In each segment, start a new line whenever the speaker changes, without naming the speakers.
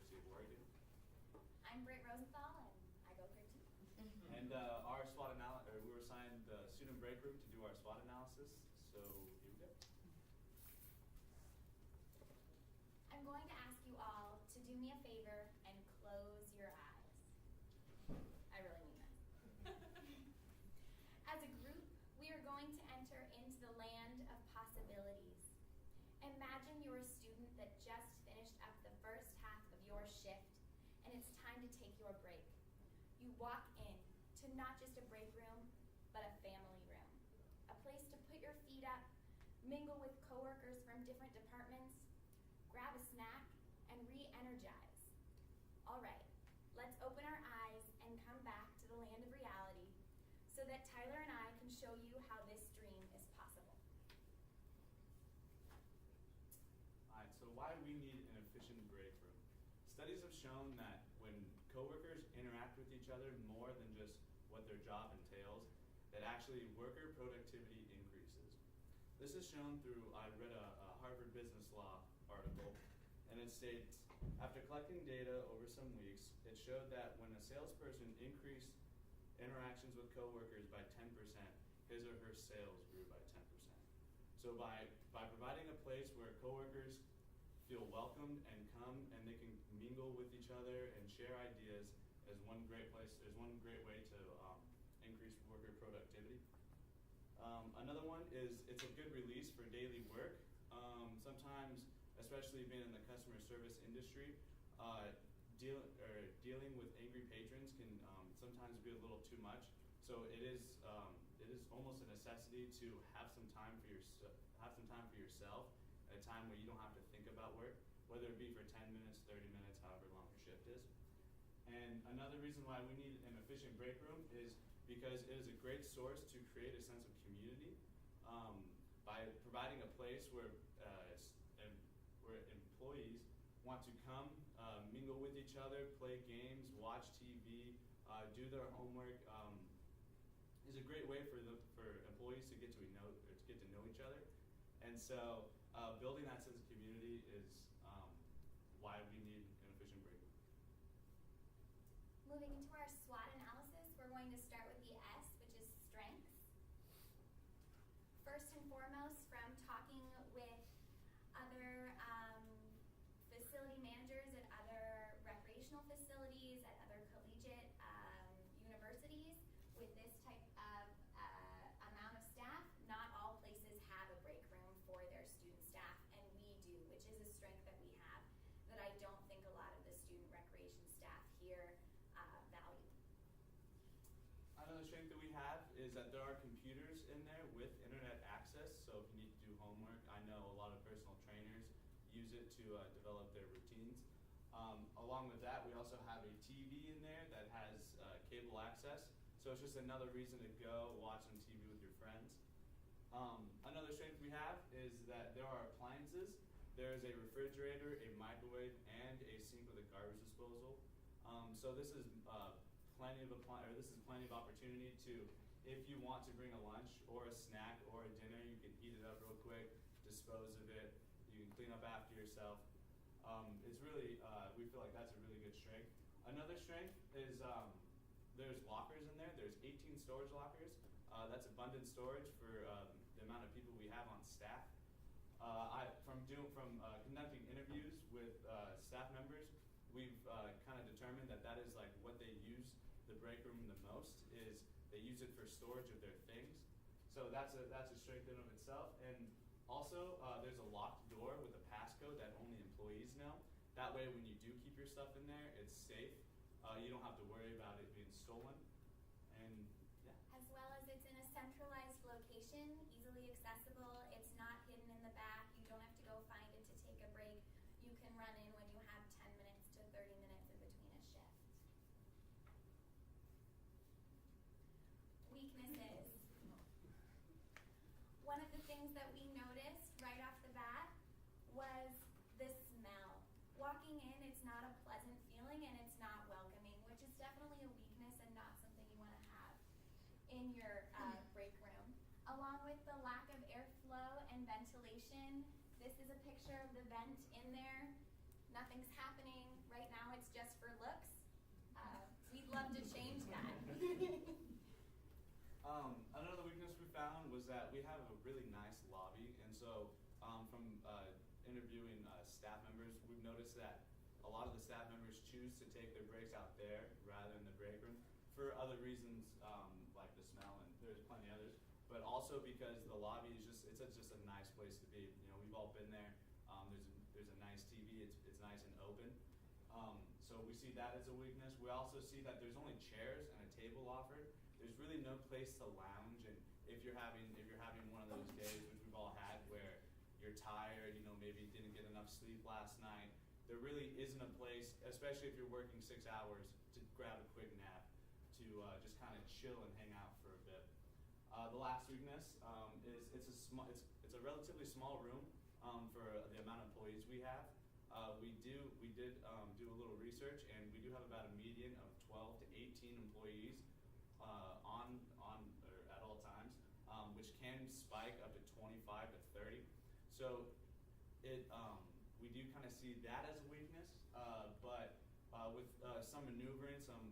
University of Oregon.
I'm Britt Rosenthal, and I go 13.
And our SWOT analysis, we were assigned the student break room to do our SWOT analysis. So here we go.
I'm going to ask you all to do me a favor and close your eyes. I really mean that. As a group, we are going to enter into the land of possibilities. Imagine you're a student that just finished up the first half of your shift, and it's time to take your break. You walk in to not just a break room, but a family room. A place to put your feet up, mingle with coworkers from different departments, grab a snack, and re-energize. All right, let's open our eyes and come back to the land of reality so that Tyler and I can show you how this dream is possible.
All right, so why do we need an efficient break room? Studies have shown that when coworkers interact with each other more than just what their job entails, that actually worker productivity increases. This is shown through, I read a Harvard Business Law article, and it states, after collecting data over some weeks, it showed that when a salesperson increased interactions with coworkers by 10%, his or her sales grew by 10%. So by providing a place where coworkers feel welcomed and come and they can mingle with each other and share ideas is one great place. There's one great way to increase worker productivity. Another one is it's a good release for daily work. Sometimes, especially being in the customer service industry, dealing with angry patrons can sometimes be a little too much. So it is almost a necessity to have some time for yourself at a time where you don't have to think about work, whether it be for 10 minutes, 30 minutes, however long your shift is. And another reason why we need an efficient break room is because it is a great source to create a sense of community by providing a place where employees want to come, mingle with each other, play games, watch TV, do their homework. Is a great way for employees to get to know each other, and so building that sense of community is why we need an efficient break room.
Moving into our SWOT analysis, we're going to start with the S, which is strengths. First and foremost, from talking with other facility managers at other recreational facilities, at other collegiate universities, with this type of amount of staff, not all places have a break room for their student staff, and we do, which is a strength that we have that I don't think a lot of the student recreation staff here value.
Another strength that we have is that there are computers in there with internet access, so if you need to do homework, I know a lot of personal trainers use it to develop their routines. Along with that, we also have a TV in there that has cable access, so it's just another reason to go watch some TV with your friends. Another strength we have is that there are appliances. There is a refrigerator, a microwave, and a sink with a garbage disposal. So this is plenty of opportunity to, if you want to bring a lunch or a snack or a dinner, you can heat it up real quick, dispose of it. You can clean up after yourself. It's really, we feel like that's a really good strength. Another strength is there's lockers in there. There's 18 storage lockers. That's abundant storage for the amount of people we have on staff. From conducting interviews with staff members, we've kind of determined that is like what they use the break room the most, is they use it for storage of their things. So that's a strength in and of itself. And also, there's a locked door with a passcode that only employees know. That way, when you do keep your stuff in there, it's safe. You don't have to worry about it being stolen. And yeah.
As well as it's in a centralized location, easily accessible. It's not hidden in the back. You don't have to go find it to take a break. You can run in when you have 10 minutes to 30 minutes in between a shift. Weaknesses. One of the things that we noticed right off the bat was the smell. Walking in, it's not a pleasant feeling and it's not welcoming, which is definitely a weakness and not something you want to have in your break room. Along with the lack of airflow and ventilation, this is a picture of the vent in there. nothing's happening. Right now it's just for looks. We'd love to change that.
Another weakness we found was that we have a really nice lobby, and so from interviewing staff members, we've noticed that a lot of the staff members choose to take their breaks out there rather than the break room for other reasons, like the smell, and there's plenty others, but also because the lobby is just a nice place to be. You know, we've all been there. There's a nice TV. It's nice and open. So we see that as a weakness. We also see that there's only chairs and a table offered. There's really no place to lounge, and if you're having one of those days, which we've all had, where you're tired, you know, maybe didn't get enough sleep last night, there really isn't a place, especially if you're working 6 hours, to grab a quick nap, to just kind of chill and hang out for a bit. The last weakness is it's a relatively small room for the amount of employees we have. We did do a little research, and we do have about a median of 12 to 18 employees at all times, which can spike up to 25 to 30. So we do kind of see that as a weakness, but with some maneuvering, some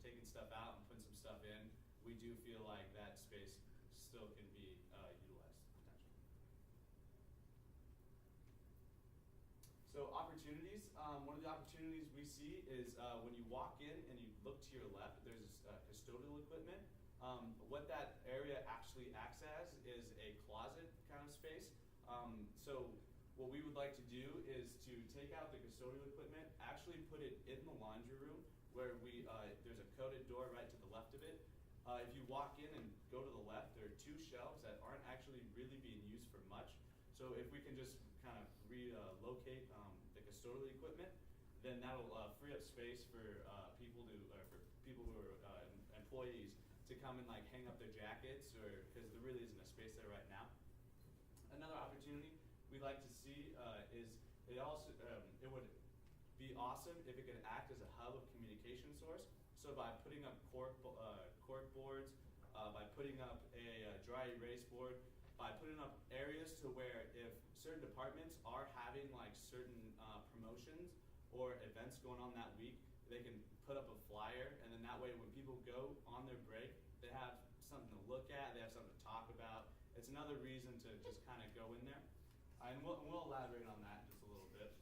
taking stuff out and putting some stuff in, we do feel like that space still can be utilized potentially. So opportunities. One of the opportunities we see is when you walk in and you look to your left, there's custodial equipment. What that area actually acts as is a closet kind of space. So what we would like to do is to take out the custodial equipment, actually put it in the laundry room where there's a coded door right to the left of it. If you walk in and go to the left, there are 2 shelves that aren't actually really being used for much. So if we can just kind of relocate the custodial equipment, then that'll free up space for people who are employees to come and like hang up their jackets, or because there really isn't a space there right now. Another opportunity we'd like to see is it would be awesome if it could act as a hub of communication source. So by putting up cork boards, by putting up a dry erase board, by putting up areas to where if certain departments are having like certain promotions or events going on that week, they can put up a flyer, and then that way when people go on their break, they have something to look at, they have something to talk about. It's another reason to just kind of go in there. And we'll elaborate on that in just a little bit.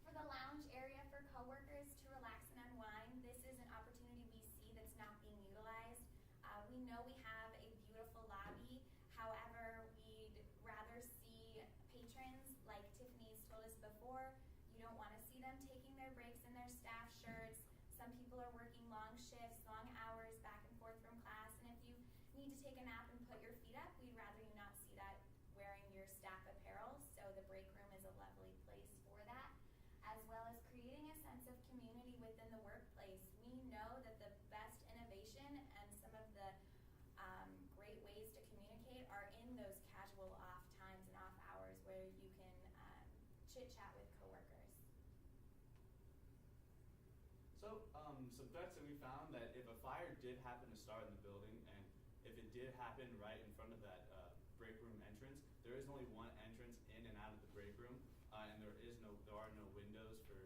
For the lounge area for coworkers to relax and unwind, this is an opportunity we see that's not being utilized. We know we have a beautiful lobby. However, we'd rather see patrons, like Tiffany's told us before, you don't want to see them taking their breaks in their staff shirts. Some people are working long shifts, long hours, back and forth from class, and if you need to take a nap and put your feet up, we'd rather you not see that wearing your staff apparel. So the break room is a lovely place for that, as well as creating a sense of community within the workplace. We know that the best innovation and some of the great ways to communicate are in those casual off times and off hours where you can chit-chat with coworkers.
So some threats that we found, that if a fire did happen to start in the building, and if it did happen right in front of that break room entrance, there is only one entrance in and out of the break room, and there are no windows for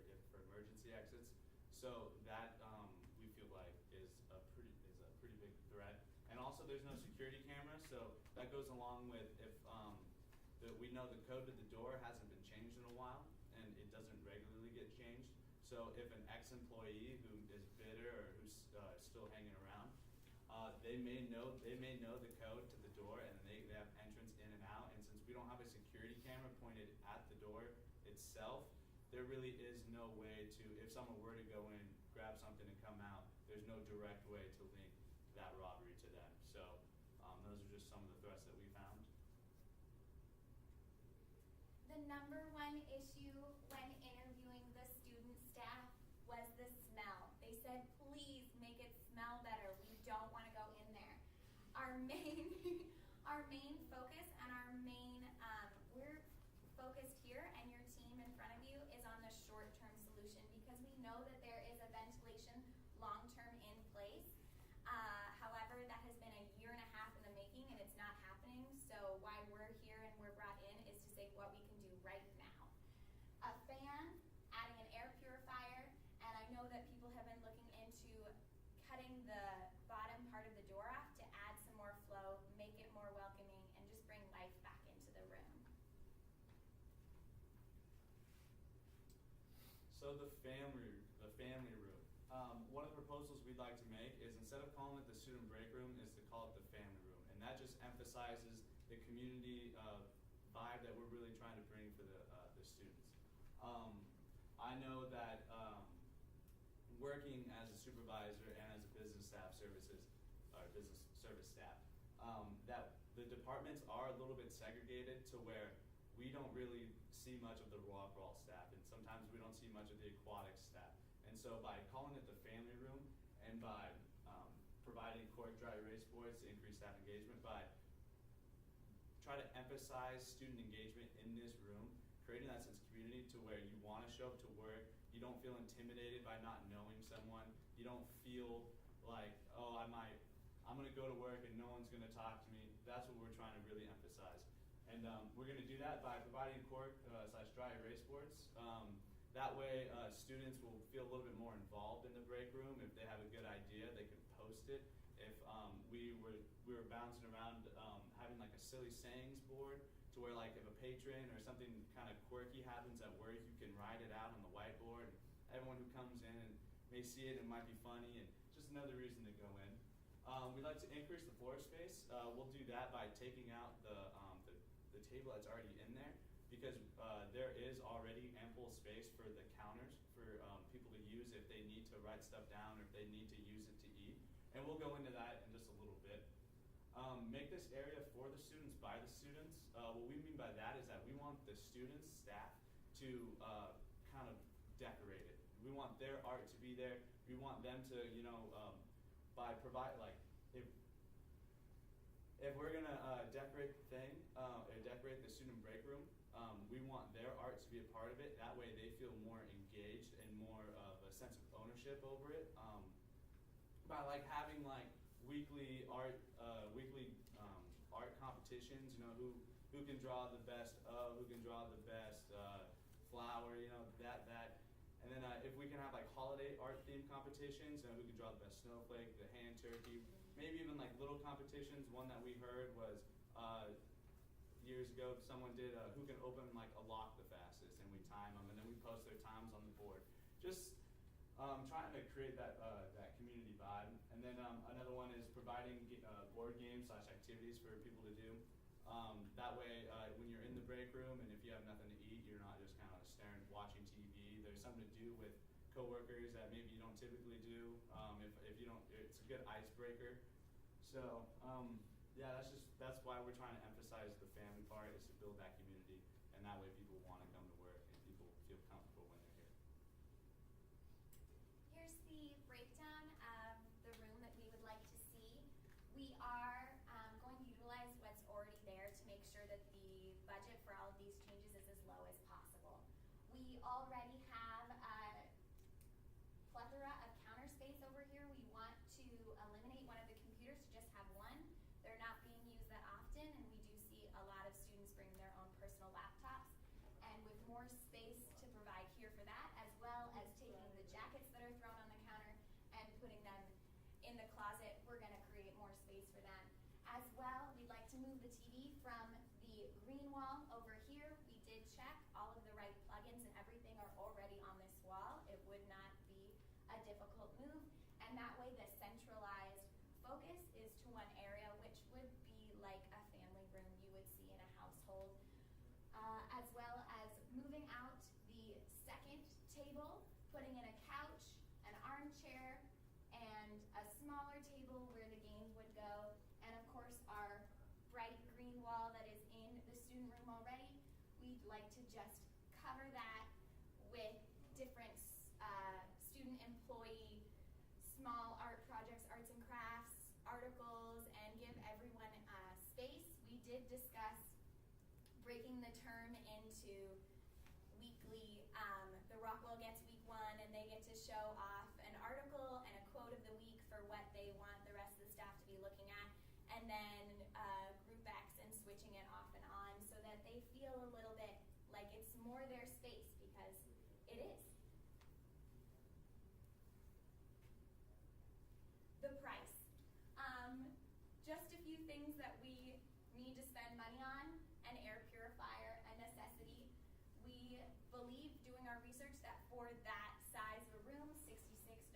emergency exits. So that we feel like is a pretty big threat. And also there's no security camera, so that goes along with if we know the code to the door hasn't been changed in a while, and it doesn't regularly get changed. So if an ex-employee who is bitter or who's still hanging around, they may know the code to the door, and they have entrance in and out. And since we don't have a security camera pointed at the door itself, there really is no way to, if someone were to go in, grab something and come out, there's no direct way to link that robbery to them. So those are just some of the threats that we found.
The number one issue when interviewing the student staff was the smell. They said, please make it smell better. We don't want to go in there. Our main focus and we're focused here, and your team in front of you is on the short-term solution, because we know that there is a ventilation long-term in place. However, that has been a year and a half in the making, and it's not happening. So why we're here and
So the family room. One of the proposals we'd like to make is instead of calling it the student break room, is to call it the family room, and that just emphasizes the community vibe that we're really trying to bring for the students. I know that working as a supervisor and as a business staff services or business service staff, that the departments are a little bit segregated to where we don't really see much of the raw crawl staff, and sometimes we don't see much of the aquatic staff. And so by calling it the family room and by providing cork dry erase boards to increase staff engagement, by try to emphasize student engagement in this room, creating that sense of community to where you want to show up to work, you don't feel intimidated by not knowing someone, you don't feel like, oh, I'm going to go to work and no one's going to talk to me. That's what we're trying to really emphasize. And we're going to do that by providing cork / dry erase boards. That way students will feel a little bit more involved in the break room. If they have a good idea, they can post it. If we were bouncing around having like a silly sayings board to where like if a patron or something kind of quirky happens at work, you can write it out on the whiteboard. Everyone who comes in and may see it, it might be funny, and just another reason to go in. We'd like to increase the floor space. We'll do that by taking out the table that's already in there, because there is already ample space for the counters for people to use if they need to write stuff down or if they need to use it to eat. And we'll go into that in just a little bit. Make this area for the students, by the students. What we mean by that is that we want the students, staff, to kind of decorate it. We want their art to be there. We want them to, if we're gonna decorate the thing, decorate the student break room, we want their art to be a part of it. That way they feel more engaged and more of a sense of ownership over it. By like having like weekly art competitions, who can draw the best who can draw the best flower, that. And then if we can have like holiday art themed competitions, who can draw the best snowflake, the hand turkey, maybe even like little competitions. One that we heard was years ago, someone did who can open like a lock the fastest, and we time them, and then we post their times on the board. Just trying to create that community vibe. And then another one is providing board games / activities for people to do. That way, when you're in the break room and if you have nothing to eat, you're not just kind of staring, watching TV. There's something to do with coworkers that maybe you don't typically do. If you don't, it's a good icebreaker. So that's why we're trying to emphasize the family part, is to build that community, and that way people want to come to work and people feel comfortable when they're here.
Here's the breakdown of the room that we would like to see. We are going to utilize what's already there to make sure that the budget for all of these changes is as low as possible. We already have a plethora of counter space over here. We want to eliminate one of the computers to just have one. They're not being used that often, and we do see a lot of students bring their own personal laptops. And with more space to provide here for that, as well as taking the jackets that are thrown on the counter and putting them in the closet, we're going to create more space for them. As well, we'd like to move the TV from the green wall over here. We did check. All of the right plugins and everything are already on this wall. It would not be a difficult move. And that way the centralized focus is to one area, which would be like a family room you would see in a household. As well as moving out the second table, putting in a couch, an armchair, and a smaller table where the games would go. And of course our bright green wall that is in the student room already, we'd like to just cover that with different student employee small art projects, arts and crafts, articles, and give everyone space. We did discuss breaking the term into weekly. The Rockwell gets week 1 and they get to show off an article and a quote of the week for what they want the rest of the staff to be looking at, and then group X and switching it off and on so that they feel a little bit like it's more their space, because it is. The price. Just a few things that we need to spend money on. An air purifier, a necessity. We believe, doing our research, that for that size of a room, $66.93,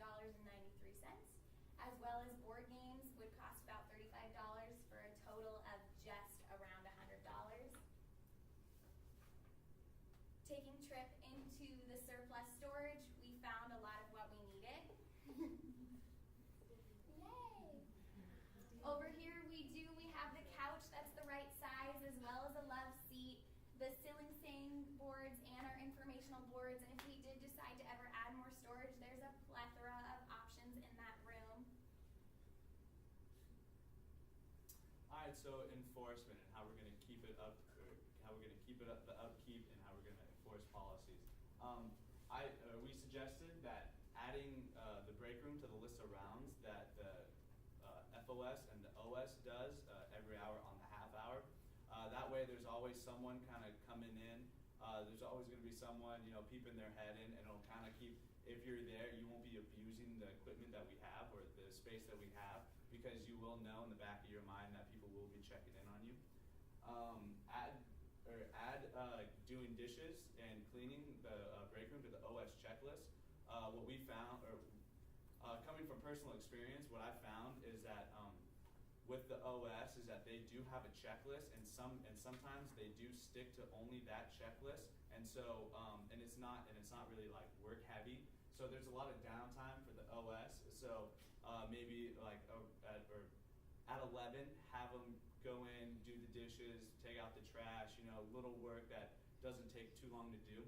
as well as board games would cost about $35 for a total of just around $100. Taking trip into the surplus storage, we found a lot of what we needed. Yay! Over here we have the couch that's the right size, as well as a love seat, the ceiling fan boards, and our informational boards. And if we did decide to ever add more storage, there's a plethora of options in that room.
All right, so enforcement and how we're going to keep it up, or how we're going to keep it up, the upkeep, and how we're going to enforce policies. We suggested that adding the break room to the list of rounds that the FOS and the OS does every hour on the half hour. That way there's always someone kind of coming in. There's always going to be someone, peeping their head in, and it'll kind of keep, if you're there, you won't be abusing the equipment that we have or the space that we have, because you will know in the back of your mind that people will be checking in on you. Add doing dishes and cleaning the break room to the OS checklist. What we found, or coming from personal experience, what I found is that with the OS is that they do have a checklist, and sometimes they do stick to only that checklist, and so and it's not really like work heavy. So there's a lot of downtime for the OS. So maybe like at 11, have them go in, do the dishes, take out the trash. Little work that doesn't take too long to do.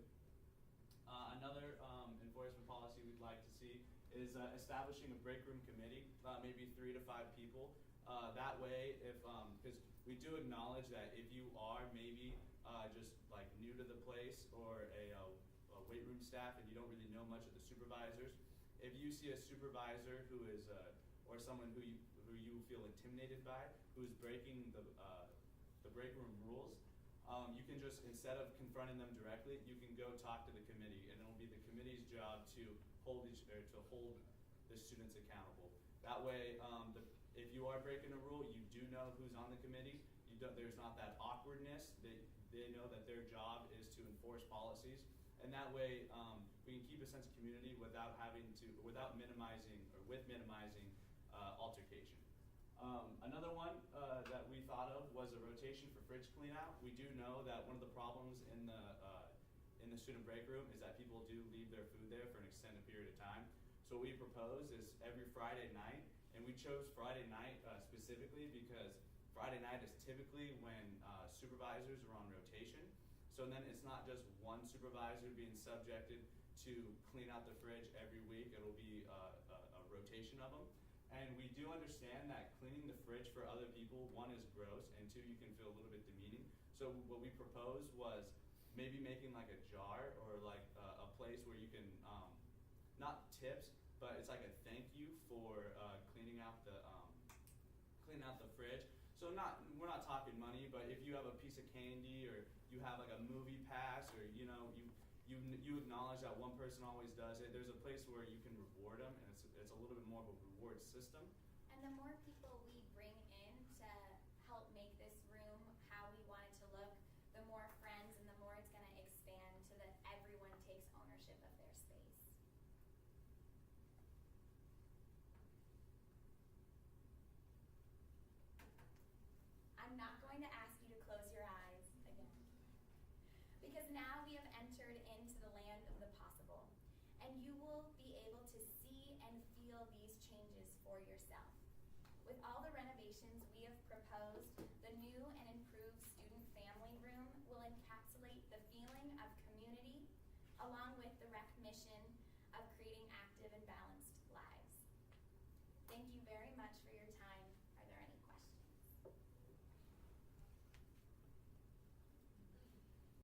Another enforcement policy we'd like to see is establishing a break room committee, maybe 3 to 5 people. That way, because we do acknowledge that if you are maybe just like new to the place or a weight room staff and you don't really know much of the supervisors, if you see a supervisor who is or someone who you feel intimidated by, who's breaking the break room rules, you can just, instead of confronting them directly, you can go talk to the committee, and it'll be the committee's job to hold the students accountable. That way, if you are breaking a rule, you do know who's on the committee. There's not that awkwardness. They know that their job is to enforce policies, and that way we can keep a sense of community without minimizing altercation. Another one that we thought of was a rotation for fridge clean out. We do know that one of the problems in the student break room is that people do leave their food there for an extended period of time. So what we propose is every Friday night, and we chose Friday night specifically because Friday night is typically when supervisors are on rotation. So then it's not just one supervisor being subjected to clean out the fridge every week. It'll be a rotation of them. And we do understand that cleaning the fridge for other people, 1, is gross, and 2, you can feel a little bit demeaning. So what we proposed was maybe making like a jar or like a place where you can, not tips, but it's like a thank you for cleaning out the fridge. So we're not talking money, but if you have a piece of candy or you have like a movie pass, or you acknowledge that one person always does it, there's a place where you can reward them, and it's a little bit more of a reward system.
And the more people we bring in to help make this room how we want it to look, the more friends and the more it's going to expand so that everyone takes ownership of their space. I'm not going to ask you to close your eyes again, because now we have entered into the land of the possible, and you will be able to see and feel these changes for yourself. With all the renovations we have proposed,